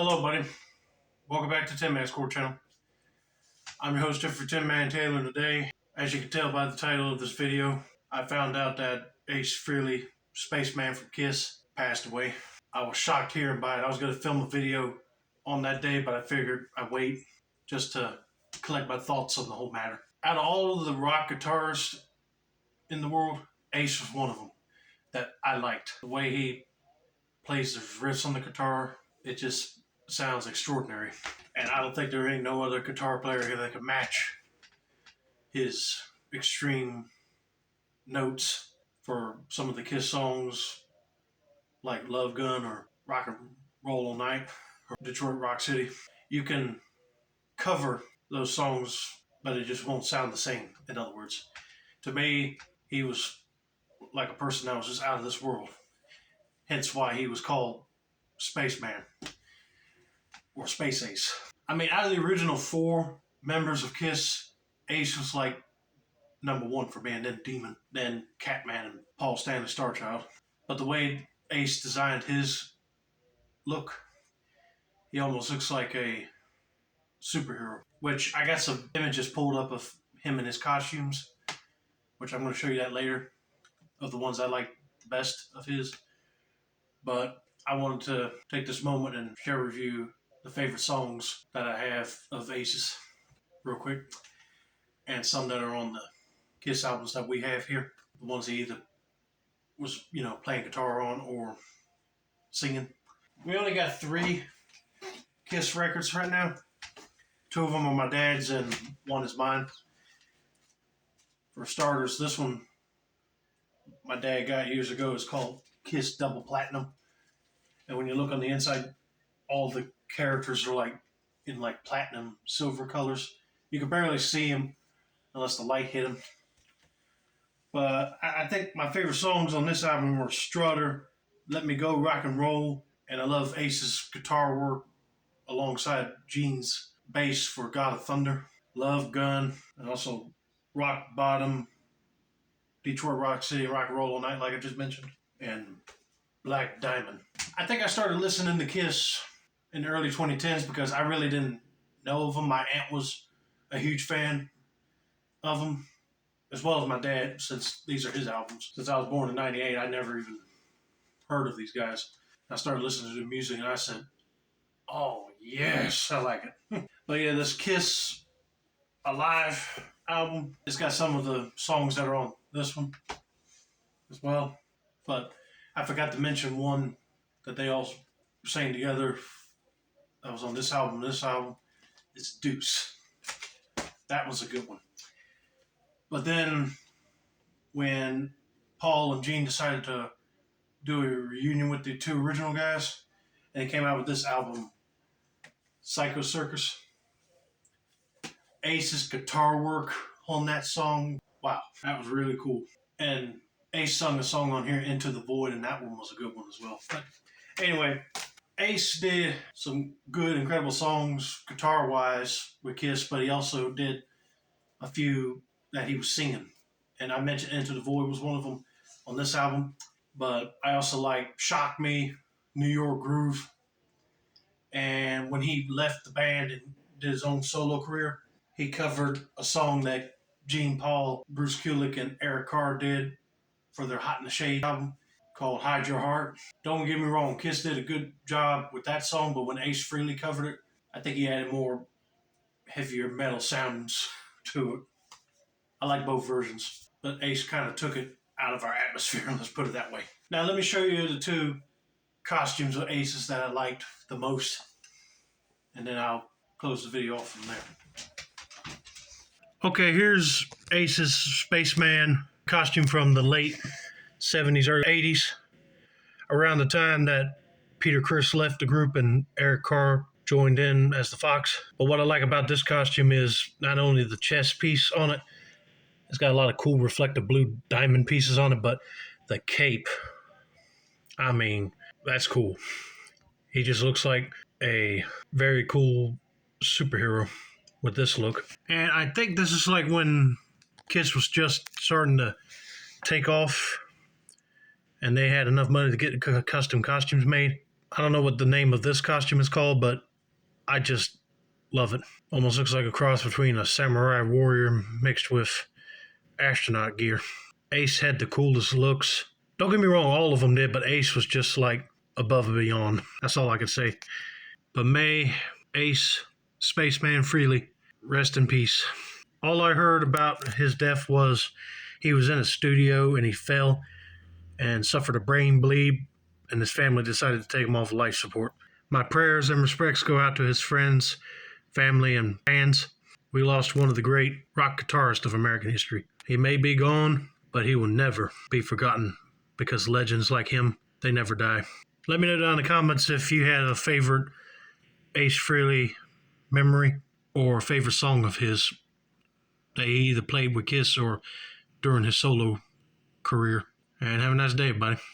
Hello, buddy. Welcome back to Tin Man's Core Channel. I'm your host, Jeffrey Tin Man Taylor, and today, as you can tell by the title of this video, I found out that Ace Frehley, Spaceman from Kiss, passed away. I was shocked hearing about it. I was going to film a video on that day, but I figured I'd wait just to collect my thoughts on the whole matter. Out of all of the rock guitarists in the world, Ace was one of them that I liked. The way he plays the riffs on the guitar, it just sounds extraordinary. And I don't think there ain't no other guitar player here that could match his extreme notes for some of the Kiss songs like Love Gun or Rock and Roll All Night or Detroit Rock City. You can cover those songs, but it just won't sound the same. In other words, to me, he was like a person that was just out of this world. Hence why he was called Spaceman or Space Ace. I mean, out of the original 4 members of Kiss, Ace was like number 1 for me, and then Demon, then Catman, and Paul Stanley Starchild. But the way Ace designed his look, he almost looks like a superhero, which I got some images pulled up of him in his costumes, which I'm going to show you that later, of the ones I like the best of his. But I wanted to take this moment and share with you the favorite songs that I have of Ace's real quick, and some that are on the Kiss albums that we have here, the ones he either was, playing guitar on or singing. We only got 3 Kiss records right now. 2 of them are my dad's and 1 is mine. For starters, this one my dad got years ago is called Kiss Double Platinum. And when you look on the inside, all the characters are like in like platinum silver colors. You can barely see them unless the light hit them. But I think my favorite songs on this album were Strutter, Let Me Go, Rock and Roll, and I love Ace's guitar work alongside Gene's bass for God of Thunder, Love Gun, and also Rock Bottom, Detroit Rock City, Rock and Roll All Night, like I just mentioned, and Black Diamond. I think I started listening to Kiss in the early 2010s because I really didn't know of them. My aunt was a huge fan of them, as well as my dad, since these are his albums. Since I was born in 98, I never even heard of these guys. I started listening to the music and I said, oh yes, I like it. But yeah, this Kiss Alive album, it's got some of the songs that are on this one as well. But I forgot to mention one that they all sang together that was on this album. This album is Deuce. That was a good one. But then when Paul and Gene decided to do a reunion with the 2 original guys, and they came out with this album, Psycho Circus. Ace's guitar work on that song, wow, that was really cool. And Ace sung a song on here, Into the Void, and that one was a good one as well. But anyway, Ace did some good, incredible songs guitar-wise with Kiss, but he also did a few that he was singing. And I mentioned Into the Void was one of them on this album, but I also like Shock Me, New York Groove. And when he left the band and did his own solo career, he covered a song that Gene, Paul, Bruce Kulick, and Eric Carr did for their Hot in the Shade album called Hide Your Heart. Don't get me wrong, Kiss did a good job with that song, but when Ace Frehley covered it, I think he added more heavier metal sounds to it. I like both versions, but Ace kind of took it out of our atmosphere, let's put it that way. Now let me show you the 2 costumes of Ace's that I liked the most, and then I'll close the video off from there. Okay, here's Ace's Spaceman costume from the late 70s, early 80s, around the time that Peter Criss left the group and Eric Carr joined in as the Fox. But what I like about this costume is not only the chest piece on it, it's got a lot of cool reflective blue diamond pieces on it, but the cape, I mean, that's cool. He just looks like a very cool superhero with this look. And I think this is like when Kiss was just starting to take off and they had enough money to get custom costumes made. I don't know what the name of this costume is called, but I just love it. Almost looks like a cross between a samurai warrior mixed with astronaut gear. Ace had the coolest looks. Don't get me wrong, all of them did, but Ace was just like above and beyond. That's all I could say. But may Ace, Spaceman Frehley, rest in peace. All I heard about his death was he was in a studio and he fell and suffered a brain bleed, and his family decided to take him off life support. My prayers and respects go out to his friends, family, and fans. We lost one of the great rock guitarists of American history. He may be gone, but he will never be forgotten because legends like him, they never die. Let me know down in the comments if you had a favorite Ace Frehley memory or a favorite song of his that he either played with Kiss or during his solo career. And have a nice day, everybody.